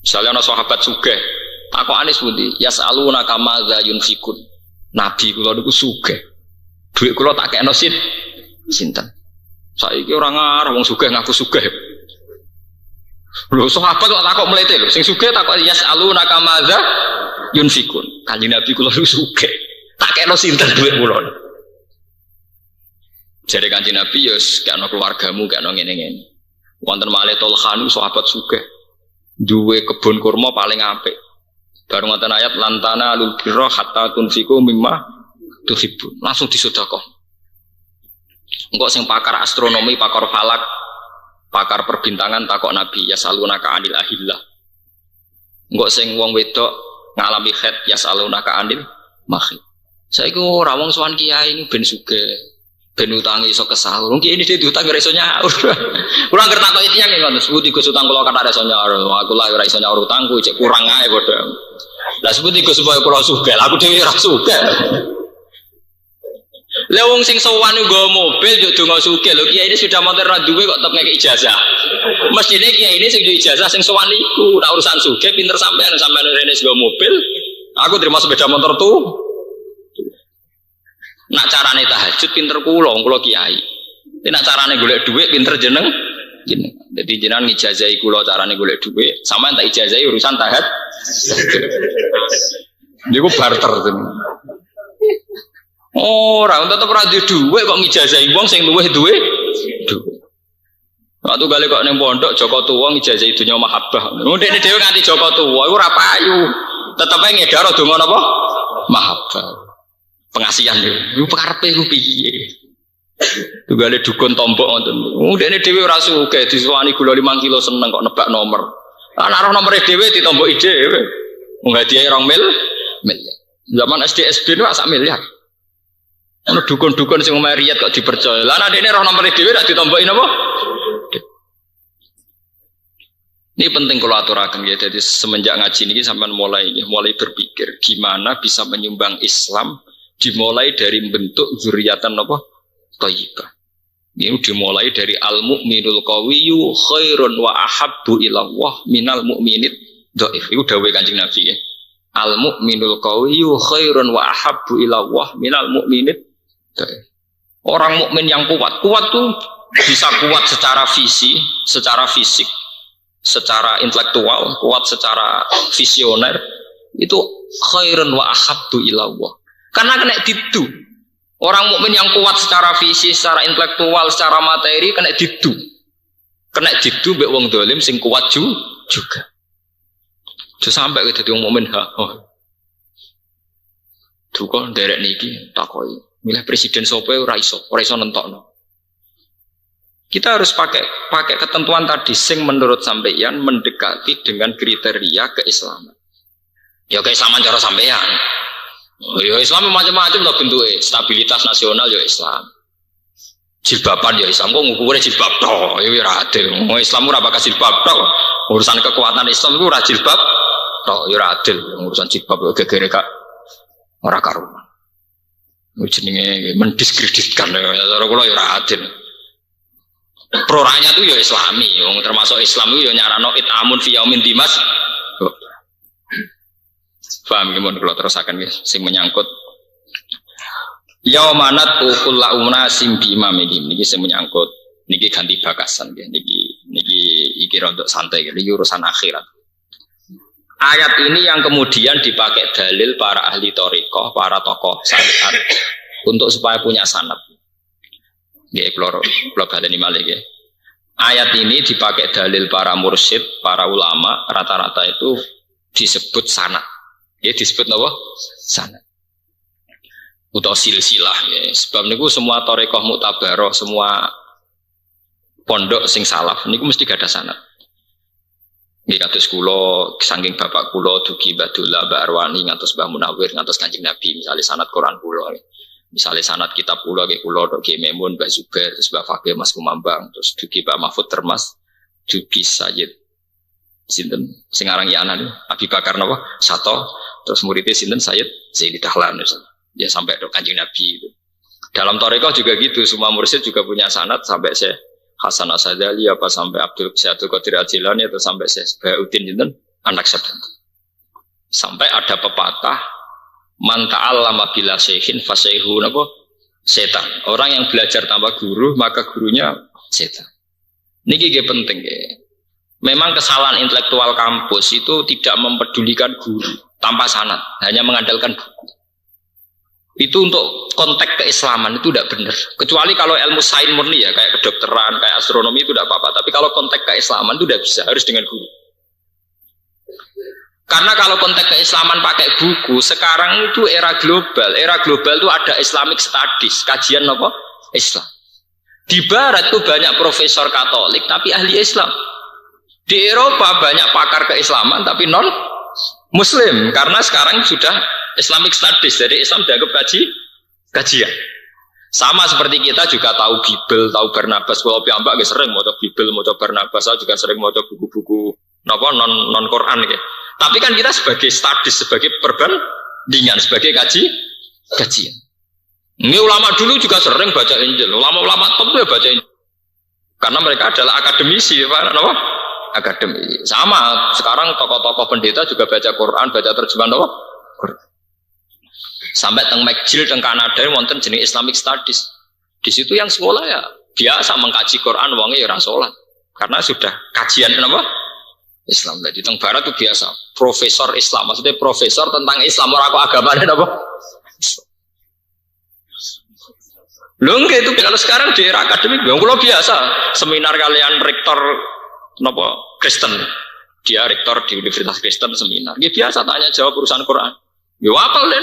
Misalnya ana sahabat sugih, takokane pundi? Yasaluna kama za yunfikun. Nabi kula niku sugih. Duit kula tak kekno sinten. Saiki ora ngarep wong sugih ngaku sugih. Lho sahabat kok takok mlete lho, sing sugih takok yasaluna kama za yunfikun. Kanjeng Nabi kula niku sugih. Tak kekno sinten duit kula. Jare Kanjeng Nabi ya kekno keluargamu kekno ngene-ngene. Wonten malih Tolkhanu sahabat sugih. Duwe kebun kurma paling apik. Bareng wonten ayat lantana lul birra hatta tunfiku mimma tuhibbu. Langsung disedekah. Engko sing pakar astronomi, pakar falak, pakar perbintangan takok Nabi yasalunaka anil ahillah. Engko sing wong wedok ngalami haid yasalunaka anil mahid. Saiki ora wong sowan kiai ini ben sugih. Ben utange iso kesahur. Mungkin ini dia diutang ora iso nyaur. Kula ngerti takoki tiyang ngono, seputi Gus utang kula kata ora iso nyaur. Aku lah ora iso nyaur utangku, cek kurang ae padha. Lah seputi Gus supaya kula sugih, aku dhewe ora sugih. Lah wong sing sowan nggo mobil yo donga sugih lho, kiai ini sudah motor ra duwe kok tetep ngeki ijazah. Mestine kiai ini sing duwe ijazah sing sowan iku, nek urusan sugih pinter sampean rene nggo mobil, aku terima sepeda motor tuh. Nak carane tahajud pinter kula kiai. Nak carane golek dhuwit pinter jeneng. Dadi jenengan ngijazahi kula carane golek dhuwit, sampean tak ijazahi urusan tahajud. Niku barter tenan. Ora tetep ora duwe dhuwit kok ngijazahi wong sing luwih duwe dhuwit. Waktu gale kok ning pondok Joko Tuwa ngijazahi dunya mahabbah. Ndekne dhewe nganti Joko Tuwa iku ora payu. Tetep ae ngedaro donga napa? Mahabbah. Pengasihan itu pekarepe ku piye tunggale dukun tombok ngoten ndekne dhewe ora sugih disuwani gula 5 kilo seneng kok nebak nomor ana roh nomere dhewe ditomboki dhewe wong hadiah 2 miliar zaman SD SB itu sak miliar ana dukun-dukun sing omahe riyad kok dipercaya lah ana ndekne roh nomere dhewe rak ditomboki napa ini penting kalau aturaken ya. Jadi semenjak ngaji ini sampean mulai berpikir gimana bisa menyumbang Islam. Dimulai dari bentuk zuriatan apa? Thayyibah. Ini dimulai dari al-mu'minul qawiyyu khairun wa ahabbu ila Allah minal mu'minid dhaif. Itu dawuh Kanjeng Nabi ya. Al-mu'minul qawiyyu khairun wa ahabbu ila Allah minal mu'minid dhaif. Orang mukmin yang kuat tuh bisa kuat secara fisik, secara intelektual, kuat secara visioner. Itu khairun wa ahabbu ila Allah. Karena kena didu. Orang mukmin yang kuat secara fisik, secara intelektual, secara materi kena didu. Kena didu mbek wong dolim sing kuat juga. Terus sampai ke dadi wong mukmin Duh kok nderek niki takoki. Milih presiden sapa ora iso nentokno. Kita harus pakai ketentuan tadi sing menurut sampeyan mendekati dengan kriteria keislaman. Ya keislaman cara sampeyan. Ya Islam macam-macam lah bentuknya, stabilitas nasional ya Islam, jilbaban ya Islam, kok ngukurnya jilbab toh, ya adil. Mau Islam ora bakal jilbab toh, urusan kekuatan Islam itu ora jilbab toh, ya adil. Urusan jilbab gegere kak, ora karuan. Jenenge mendiskreditkan ya, cara kula ya adil. Peroranya tuh ya Islami, termasuk Islam itu ya nyarano itamun fi yaumin dimas. Paham gimana kalau terusakan guys, sing menyangkut yaumanat kullu unasim bi imamihim niki sing menyangkut niki ganti bakasan nggih niki rodok santai niki urusan akhirat. Ayat ini yang kemudian dipakai dalil para ahli thariqah, para tokoh syariat untuk supaya punya sanad. Nggih kula baleni malih nggih. Ayat ini dipakai dalil para mursyid, para ulama rata-rata itu disebut sanad. Ya disebut apa? Sanad. Utawa silsilah ya. Sebab niku semua thariqah muktabarah, semua pondok sing salaf niku mesti gada sanad. Nggih kados kula saking bapak kula dugi Badullah Mbak Arwani ngantos Mbah Munawir ngantos Kanjeng Nabi misalnya sanad Quran kula. Misalnya sanad kitab kula nggih kula tok Ki Memun Mbak Zubair terus Mbak Fakih Mas Kumambang terus dugi Pak Mahfud Termas dugi Sayyid sinten sing aran Yana Abi Bakar napa Sato terus muridnya sinten Sayyid Zaini Dahlan ya sampai ke Kanjeng Nabi itu. Dalam thariqah juga gitu, semua mursyid juga punya sanad sampai Syekh Hasan Asadali apa sampai Abdul Qadir Al-Jilani atau sampai Syekh Bahauddin sinten anak sebentar. Sampai ada pepatah, man ta'allama bila syekhin fasayhu napa setan. Orang yang belajar tanpa guru maka gurunya setan. Niki nggih penting nggih. Memang kesalahan intelektual kampus itu tidak mempedulikan guru tanpa sanad, hanya mengandalkan buku. Itu untuk konteks keislaman itu tidak benar. Kecuali kalau ilmu sains murni ya, kayak kedokteran, kayak astronomi itu tidak apa-apa. Tapi kalau konteks keislaman itu tidak bisa, harus dengan guru. Karena kalau konteks keislaman pakai buku, sekarang itu era global. Era global itu ada Islamic Studies, kajian apa? Islam. Di Barat itu banyak profesor Katolik, tapi ahli Islam. Di Eropa banyak pakar keislaman, tapi non Muslim. Karena sekarang sudah Islamic Studies, jadi Islam dianggap kajian. Sama seperti kita juga tahu Bible, tahu Barnabas. Kalau piyambak sering mau Bible, mau Barnabas, saya juga sering mau buku-buku non Quran gitu. Tapi kan kita sebagai studies, sebagai perbandingan, sebagai kajian. Ini ulama dulu juga sering baca Injil. Ulama-ulama top ya baca Injil. Karena mereka adalah akademisi, apa? Akademi. Sama sekarang tokoh-tokoh pendeta juga baca Quran, baca terjemahan apa? Quran. Sampai teng McGill teng Kanada wonten jenis Islamic Studies. Di situ yang sekolah ya biasa mengkaji Quran wonge ya ora salat. Karena sudah kajian apa? Islam. Jadi teng Barat itu biasa. Profesor Islam, maksudnya profesor tentang Islam ora kok agamane apa? Lho nggih itu kalau sekarang di era akademik ya kula biasa seminar kalian rektor napa Kristen. Dia rektor di Universitas Kristen seminar. Dia biasa tanya jawab urusan Quran. Ya apal deh.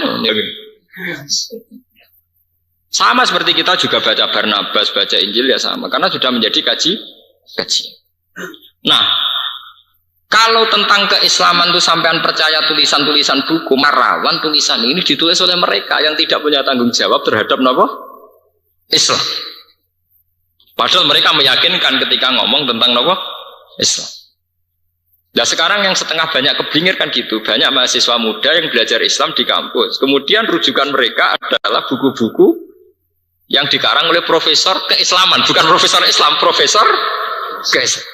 Sama seperti kita juga baca Barnabas, baca Injil ya sama. Karena sudah menjadi kaji. Nah, kalau tentang keislaman itu sampean percaya tulisan-tulisan buku, marawan tulisan ini ditulis oleh mereka yang tidak punya tanggung jawab terhadap apa? Islam. Padahal mereka meyakinkan ketika ngomong tentang apa? Islam. Nah sekarang yang setengah banyak kebingir kan gitu, banyak mahasiswa muda yang belajar Islam di kampus. Kemudian rujukan mereka adalah buku-buku yang dikarang oleh profesor keislaman, bukan profesor Islam, profesor keislaman.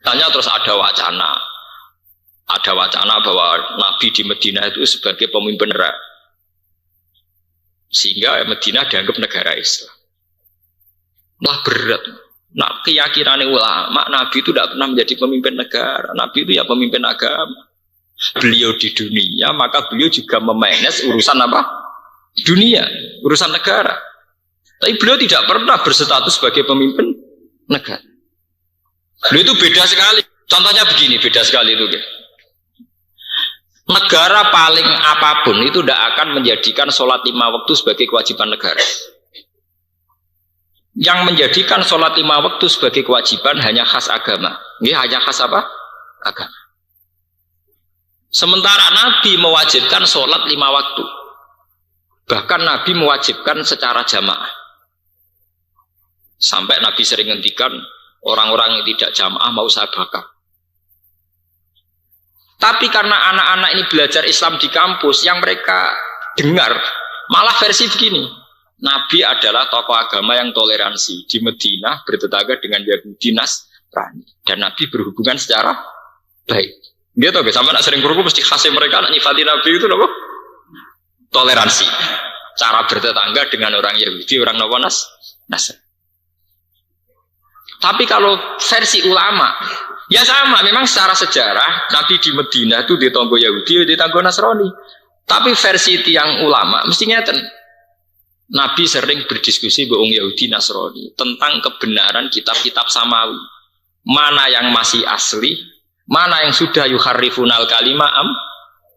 Tanya terus ada wacana bahwa Nabi di Madinah itu sebagai pemimpin negara, sehingga Madinah dianggap negara Islam. Nah berat. Nah, keyakinan ulama Nabi itu tidak pernah menjadi pemimpin negara. Nabi itu ya pemimpin agama. Beliau di dunia, maka beliau juga memanage urusan apa? Dunia, urusan negara. Tapi beliau tidak pernah berstatus sebagai pemimpin negara. Beliau itu beda sekali. Contohnya begini, beda sekali itu. Negara paling apapun itu tidak akan menjadikan sholat 5 waktu sebagai kewajiban negara. Yang menjadikan sholat 5 waktu sebagai kewajiban hanya khas agama. Ini hanya khas apa? Agama. Sementara Nabi mewajibkan sholat 5 waktu. Bahkan Nabi mewajibkan secara jamaah. Sampai Nabi sering ngendikan orang-orang yang tidak jamaah mau saya bakar. Tapi karena anak-anak ini belajar Islam di kampus, yang mereka dengar malah versi begini. Nabi adalah tokoh agama yang toleransi. Di Madinah bertetangga dengan Yahudi Nasrani. Dan Nabi berhubungan secara baik. Dia tahu, sama nak sering berhubung mesti khasnya mereka nak nyifati Nabi itu apa? Toleransi. Cara bertetangga dengan orang Yahudi, orang Nasrani. Tapi kalau versi ulama, ya sama. Memang secara sejarah Nabi di Madinah itu ditanggo Yahudi, ditanggo Nasrani. Tapi versi tiang ulama mestinya Nabi sering berdiskusi dengan Yahudi Nasrani tentang kebenaran kitab-kitab samawi. Mana yang masih asli, mana yang sudah yuharrifunal kalimah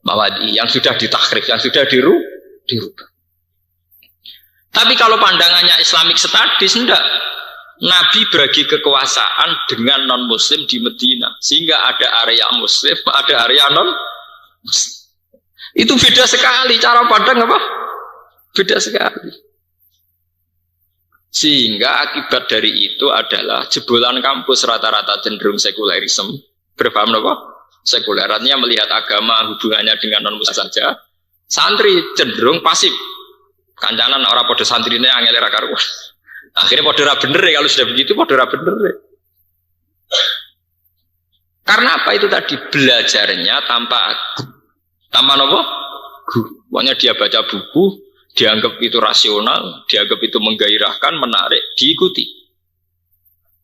mawadi, yang sudah ditahrif, yang sudah dirubah. Tapi kalau pandangannya Islamic Studies enggak. Nabi bagi kekuasaan dengan non-muslim di Madinah, sehingga ada area muslim, ada area non-muslim. Itu beda sekali cara pandang apa? Beda sekali. Sehingga akibat dari itu adalah jebolan kampus rata-rata cenderung sekulerisme. Berpaham apa? Sekulerannya melihat agama hubungannya dengan non-muslim saja. Santri cenderung pasif. Kancanan orang pada santri ini angel ra karuan. Akhirnya pada ra bener ya, kalau sudah begitu pada ra bener ya. Karena apa itu tadi belajarnya tanpa apa? Pokoknya dia baca buku, dianggap itu rasional, dianggap itu menggairahkan, menarik, diikuti.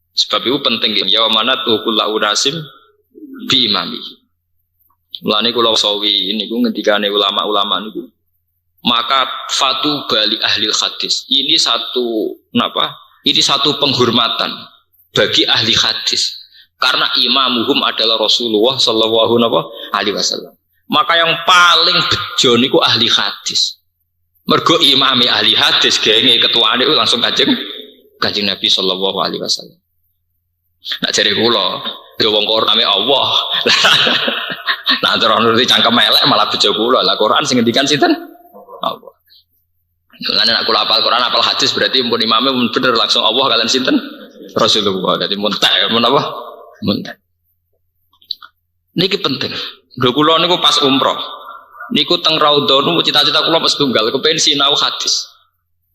Sebab itu penting ya mana tuh kula unasim bi imami. Mulane kula sawi niku ngendikane ulama-ulama niku. Maka fatu bali ahli hadis. Ini satu napa? Ini satu penghormatan bagi ahli hadis. Karena imamuhum adalah Rasulullah sallallahu alaihi wasallam. Maka yang paling bejo niku ahli hadis. Mergo imami ahli hadis genge ketuane itu langsung Kanjeng Nabi sallallahu alaihi wasallam. Nak jare kula, yo wong Qur'ane Allah. Nah terus nuruti cangkem elek malah bejo kula. Lah Quran sing ngendikan sinten? Allah. Lan nek kula hafal Quran, hafal hadis berarti mun imame mun bener langsung Allah kalian sinten? Rasulullah. Dadi muntak menapa? Muntak. Niki penting. Lho kula niku pas umroh. Niku teng Raudhah niku cita-cita kula pas tunggal kepengin sinau hadis.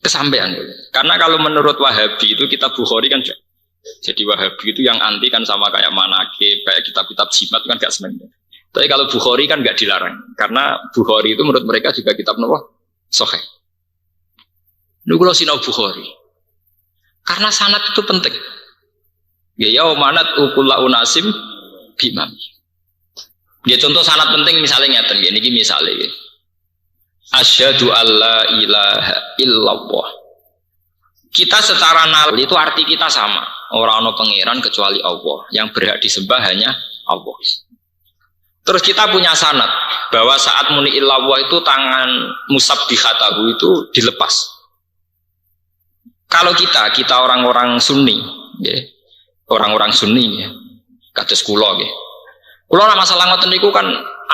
Kesampean. Karena kalau menurut Wahabi itu kitab Bukhari kan jadi Wahabi itu yang anti kan sama kayak Manaqib, kayak kitab-kitab jimat kan gak seneng. Tapi kalau Bukhari kan gak dilarang. Karena Bukhari itu menurut mereka juga kitab napa? Sahih. Niku kula sinau Bukhari. Karena sanad itu penting. Ya manat ukula unasim bimam. Ya contoh sanad penting misalnya ngeten niki misale nggih. Asyhadu alla ilaha illallah. Kita secara nal itu arti kita sama. Orang ono pangeran kecuali Allah. Yang berhak disembah hanya Allah. Terus kita punya sanad bahwa saat muni illallah itu tangan musabbihatahu itu dilepas. Kalau kita orang-orang Sunni, ya, orang-orang Sunni, ya, kados kula nggih. Kula nek masalah ngoten niku kan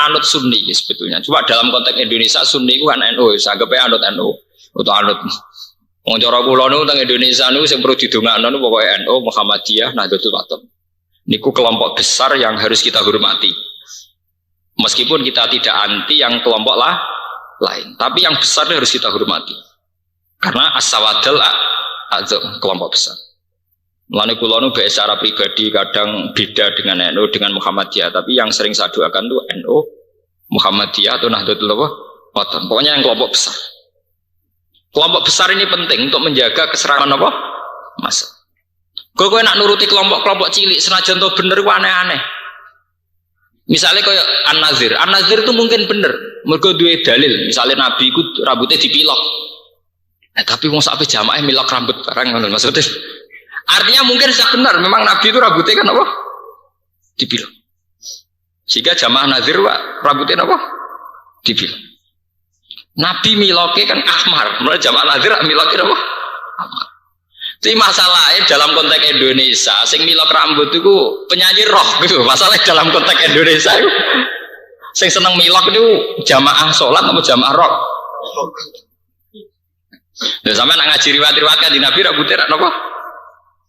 anut Sunni ya, sebetulnya. Cuma dalam konteks Indonesia Sunni ku kan NU, saged anut NU utawa anut. Wong cara kula niku teng Indonesia niku sing perlu didongakno niku pokoke NU, Muhammadiyah, Nahdlatul Ulama. Niku kelompok besar yang harus kita hormati. Meskipun kita tidak anti yang kelompok lain, tapi yang besar harus kita hormati. Karena as-sawadal kelompok besar. Mulane kula nu secara pribadi kadang beda dengan NU dengan Muhammadiyah, tapi yang sering saya doakan tuh NU, Muhammadiyah atau Nahdlatul Ulama. Pokoknya yang kelompok besar. Kelompok besar ini penting untuk menjaga keserampan apa? Masa. Kowe nak nuruti kelompok-kelompok cilik senajan to bener ku aneh-aneh. Misalnya kayak An-Nazir itu mungkin bener, mergo duwe dalil. Misalnya Nabi ku rambutnya dipilok. Tapi wong sampai jamaah milok rambut barang ngono maksudnya. Artinya mungkin sudah benar, memang Nabi itu rambutnya kan apa? Dipilok. Sehingga jamaah Nazir rambutnya apa? Dipilok. Nabi miloknya kan ahmar, mulai jamaah Nazir miloknya apa? Ahmar. Jadi masalahnya dalam konteks Indonesia, sing milok rambut itu penyanyi rock gitu. Masalahnya dalam konteks Indonesia itu, sing seneng milok itu jamaah sholat atau jamaah rock. Ya sampai nak ngaji riwayat-riwayat kan di Nabi rambutnya apa?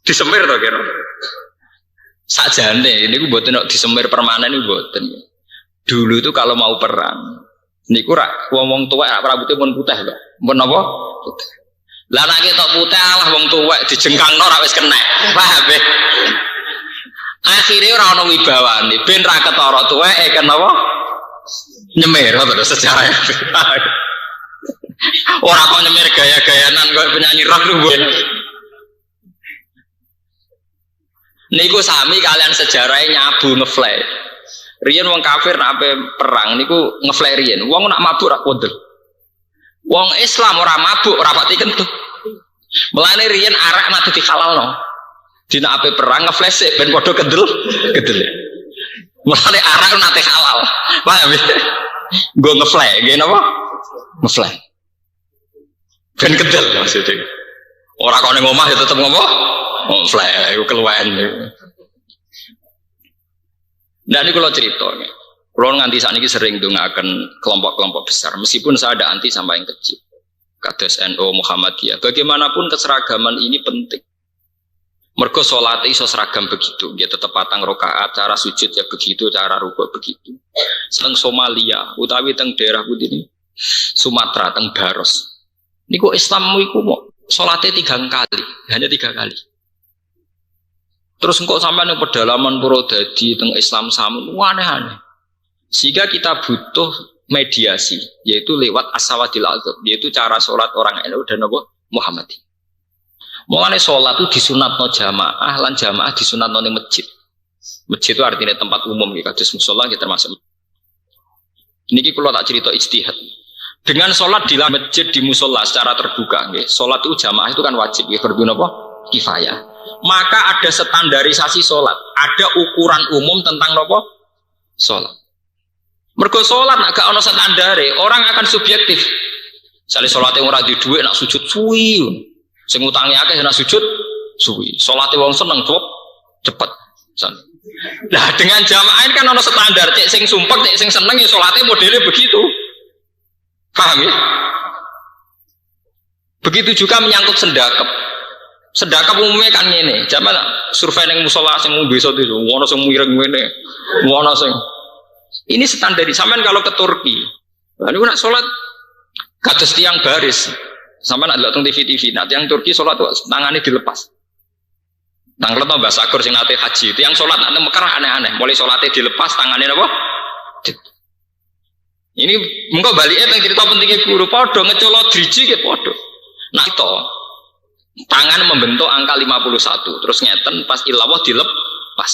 Disemir toh kira. Sakjane ini gue buatin disemir permanen ini buatin. Dulu itu kalau mau perang, niku rak wong tua rambutnya pun putih loh. Pun apa? Putih. Lah nek ketok putih alah wong tuwek dijengkangno ra wis kenek. Paham ya? Akhire ora ono wibawane, ben ra ketara tuweke ken apa? Nyemir terus sejarah. Ora kok nyemir gaya-gayanan kok penyanyi rock lho. Niku sami kalian sejarahnya nyabu ngeflare. Riyen wong kafir nek perang niku ngeflare riyen. Wong nak mabuk ra kondel. Wong Islam ora mabuk, ora pati kentut. Mulane riyen arak nak dadi halalno. Dina ape perang ngeflash ben padha kendel. Mulane arak nate halal. Paham ya? Nggo ngeflash, nggih napa? Ngeflash. Ben kendel maksudnya. Ora kok ning omah ya tetep ngopo? Ngeflash iku keluwen. Nah ini kalau cerita, kalau nganti saat ini sering ndongaaken kelompok-kelompok besar, meskipun saya ada anti sama yang kecil. Kados NU Muhammadiyah. Bagaimanapun keseragaman ini penting. Mergo salate iso seragam begitu, dia tetap patang rakaat, cara sujud ya begitu, cara rukuk begitu. Teng Somalia, utawi teng daerah putih ini, Sumatera, teng Baros. Niku Islam iku mau salate 3 kali, hanya 3 kali. Terus engkau sampai ning pedalaman Purwodadi teng Islam Samun aneh-aneh. Sehingga kita butuh mediasi, yaitu lewat as-sawadil adzab, yaitu cara sholat orang NU dan Muhammadiyah. Mulane sholat itu disunatno jamaah lan jamaah disunatno ning masjid. Masjid itu artinya tempat umum gitu, kados musala gitu termasuk. Niki kula tak cerita ijtihad. Dengan sholat di masjid di musala secara terbuka, nggih. Sholat itu jamaah itu kan wajib, nggih, fardu napa? Kifayah. Maka ada standarisasi sholat, ada ukuran umum tentang napa? Sholat. Mergo sholat nak gak ono standare, orang akan subjektif. Misalnya sholatnya ora di dhuwit nak sujud suwi. Sing utange akeh nak sujud suwi. Sholatnya wong seneng cepet. Nah, dengan jamaah ini kan ono standar, cek sing sumpek, cek sing seneng ya sholatnya modelnya begitu. Paham ya? Begitu juga menyangkut sedekap. Sedekap umumnya kan ngene, jaman survei ning musala sing biasa itu, ono sing mireng ngene, ono sing ini standar. Sampean kalau ke Turki, niku nak salat kados tiang baris. Sampean nak delok TV, nak tiang Turki salat tangane dilepas. Nang kleto Mbah Sakur sing nate haji, tiang salat nak Mekah aneh-aneh, mulai salate dilepas tangane napa? Ini mengko balike teng cerita pentingnya guru padha ngecolot driji ke padha. Nah itu tangan membentuk angka 51 terus ngeten pas ilawah dilepas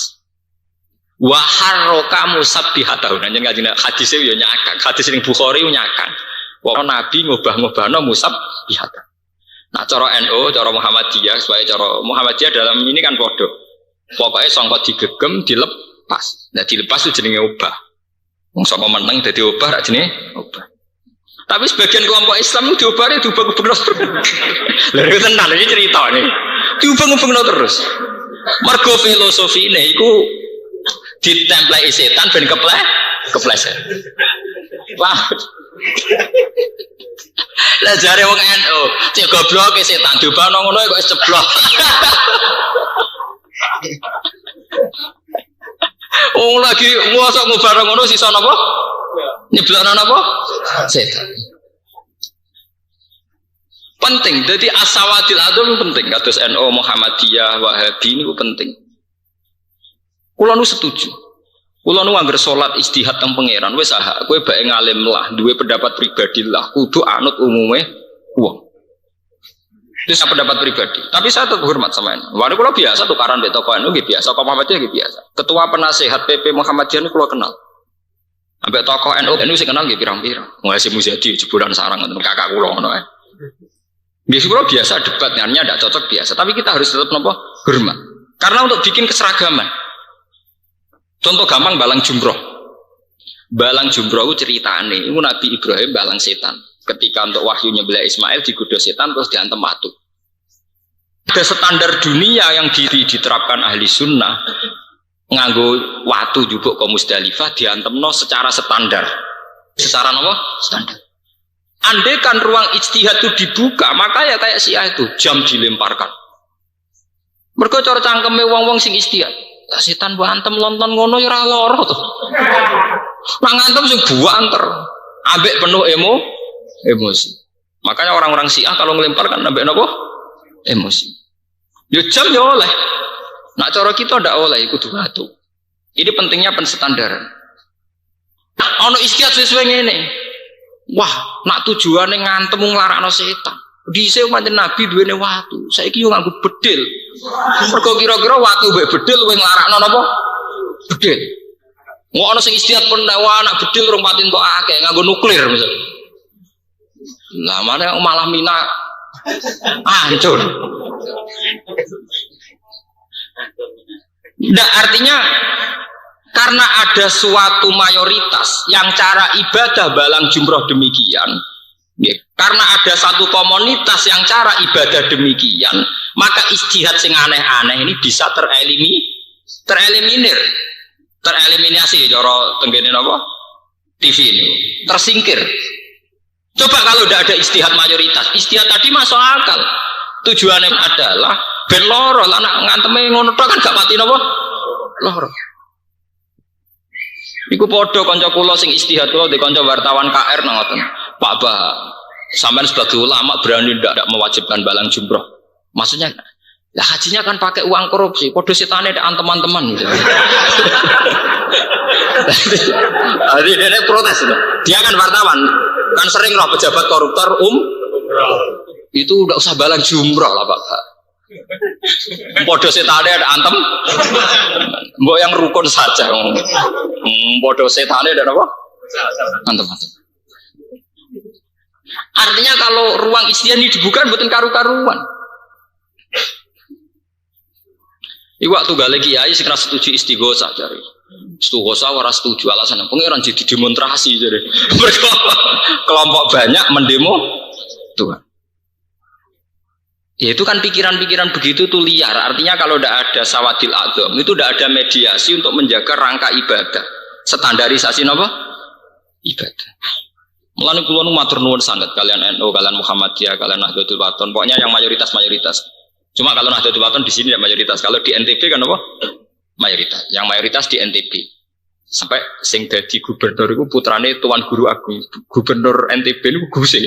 wa harraka musabbihatahu nang jeneng hadis e yo nyakang hadis ning Bukhari yo nyakang wa nabi ngubah-ngubahno musabbihatahu. Nah cara NU cara Muhammadiyah supaya cara Muhammadiyah dalam ini kan padha pokoknya sangka digegem dilepas. Nah dilepas itu jenenge ubah wong saka meneng dadi ubah ra jenenge ubah. Tapi sebagian kelompok Islam itu diubahnya diubah-ubah terus. Lalu tenang, ini cerita nih. Diubah-ubah terus. Mergo filosofi ini itu ditemplai setan ben kepleset. Wah. Lah jare wong NU, cek goblok setan diubah ngono kok ceblok. Oh lagi mosok ngubah ngono sisa napa? Nyeblokno napa? Setan. Penting, jadi as-sawadil adzab penting. Kados NU Muhammadiyah Wahabi ini penting. Kula nu setuju. Kula nu anggere salat istihad teng pangeran wis kowe bae ngalim lah, duwe pendapat pribadi lah, kudu anut umume wong. Itu saya pendapat pribadi. Tapi saya tetap hormat sama ini. Waduh kula biasa tukaran mbek tokoh NU nggih biasa, kok Muhammadiyah nggih biasa. Ketua penasehat PP Muhammadiyah niku kula kenal. Sampai tokoh NU sing kenal nggih pirang-pirang. Mulai si Muzadi jebolan sarang ngoten kakak kula ngono ae. Biasa debat nyanyi tidak cocok biasa, tapi kita harus tetap nopo hormat. Karena untuk bikin keseragaman. Contoh gampang balang jumroh. Balang jumroh itu ceritane, itu Nabi Ibrahim balang setan. Ketika untuk wahyu nyembelih Ismail digoda setan terus diantem watu. Ada standar dunia yang diterapkan ahli sunnah. Nganggo watu jubuk ke Musdalifah diantemno secara standar. Secara apa? Standar. Andai kan ruang ijtihad itu dibuka, maka ya kayak Syiah itu jam dilemparkan. Mergo cara cangkeme wong-wong sing ijtihad. Tak setan mbok antem lonton ngono ya ora lara to. Nang antem sing buanter. Ambek penuh emosi. Makanya orang-orang Syiah kalau ngelemparkan ambek napa? Emosi. Yo jam yo oleh. Nak cara kita ndak oleh kudu watu. Ini pentingnya penstandaran. Ono istiad sesuai ngene. Wah, nak tujuane ngantem nglarakno setan. Dhisik pancen Nabi duwene watu. Saiki yo nganggo bedil. Mergo kira-kira watu mbek bedil luwih nglarakno napa? Bedil. Ngono sing istiad penawa anak bedil rong pati entuk akeh nganggo nuklir misal. Lah mana malah mina hancur. Nah, artinya karena ada suatu mayoritas yang cara ibadah balang jumroh demikian, ya, karena ada satu komunitas yang cara ibadah demikian, maka ijtihad sing aneh-aneh ini bisa tereliminasi cara tenggene napa TV ini tersingkir. Coba kalau tidak ada ijtihad mayoritas, ijtihad tadi masuk akal. Tujuannya adalah ben loro lah nak nganteme ngono tok kan gak mati napa? Loro. Iku padha kanca kula sing ijtihad kula di kanca wartawan KR nang ngoten. Pak Bah, sampean sebagai ulama berani ndak mewajibkan balang jumroh. Maksudnya Lah hajinya kan pakai uang korupsi, podo setane ada teman-teman gitu. Jadi dia protes loh. Dia kan wartawan, kan sering loh pejabat koruptor itu udah usah balang jumroh lah Pak. Podo setane ada antem, mbok yang rukun saja. Podo setane ada apa? Antem-antem. Artinya kalau ruang istiadah ini dibuka bukan karu-karuan. Iwak tuh gale kiai sing setuju istighosah cari. Istighosah ora setuju alasan pengiran jadi demonstrasi jadi. Kelompok banyak mendemo Tuhan. Ya itu kan pikiran-pikiran begitu tuh liar. Artinya kalau tidak ada sawadil adzam itu tidak ada mediasi untuk menjaga rangka ibadah. Standarisasi apa? Ibadah. Mulane kula nu matur nuwun sanget kalian NU, kalian Muhammadiyah, kalian Nahdlatul Wathon. Pokoknya yang mayoritas. Cuma kalau Nahdlatul Wathon di sini tidak mayoritas. Kalau di NTB kan apa? Mayoritas. Yang mayoritas di NTB. Sampai sing dadi gubernur itu putrane Tuan Guru Agung. Gubernur NTB itu Guse.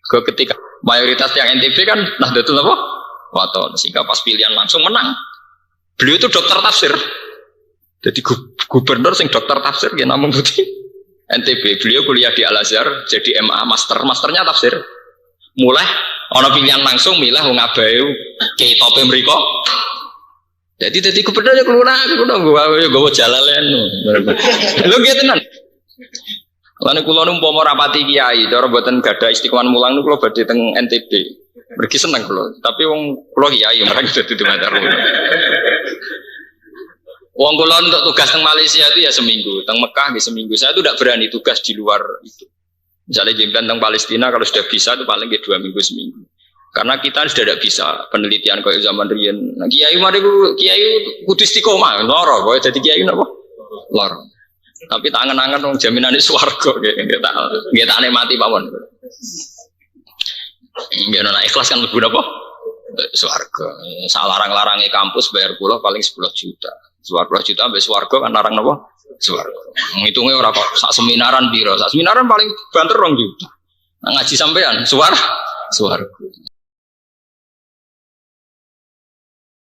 Ketika mayoritas yang NTB kan Nahdlatul Wathon. Sehingga pas pilihan langsung menang. Beliau itu dokter tafsir. Jadi gubernur sing dokter tafsir ya namung putih. NTB. Beliau kuliah di Al Azhar jadi MA masternya tafsir. Mulai ana pilihan langsung milah wong abahe ke tope mriko. Jadi gubernur kulo nggawa jalalen. Lho nggih tenan. Lan kula nu umpama rapati kiai, cara mboten gadah istiqomah mulang niku kula badhe teng NTB. Mergi seneng kula, tapi wong kula kiai mereka dadi dumatar. Wong kula untuk tugas teng Malaysia itu ya seminggu, teng Mekah nggih seminggu. Saya itu tidak berani tugas di luar itu. Misalnya jemban tentang Palestina kalau sudah bisa itu paling 2 minggu seminggu. Karena kita sudah tidak bisa penelitian kayak zaman riyen. Nah, kiai mari kiai kudu istiqomah, loro kowe dadi kiai napa? Loro. Tapi tak angen-angen wong jaminane swarga nggih tak mati pawon. Nggih ana ikhlas kan mlebu napa? Swarga. Salarang-larange kampus bayar pula paling 10 juta. 10 juta ambek swarga kan larang napa? Swarga. Ngitungnya ora kok sak seminaran piro? Sak seminaran paling banter 2 juta. Nah, ngaji sampean swarga.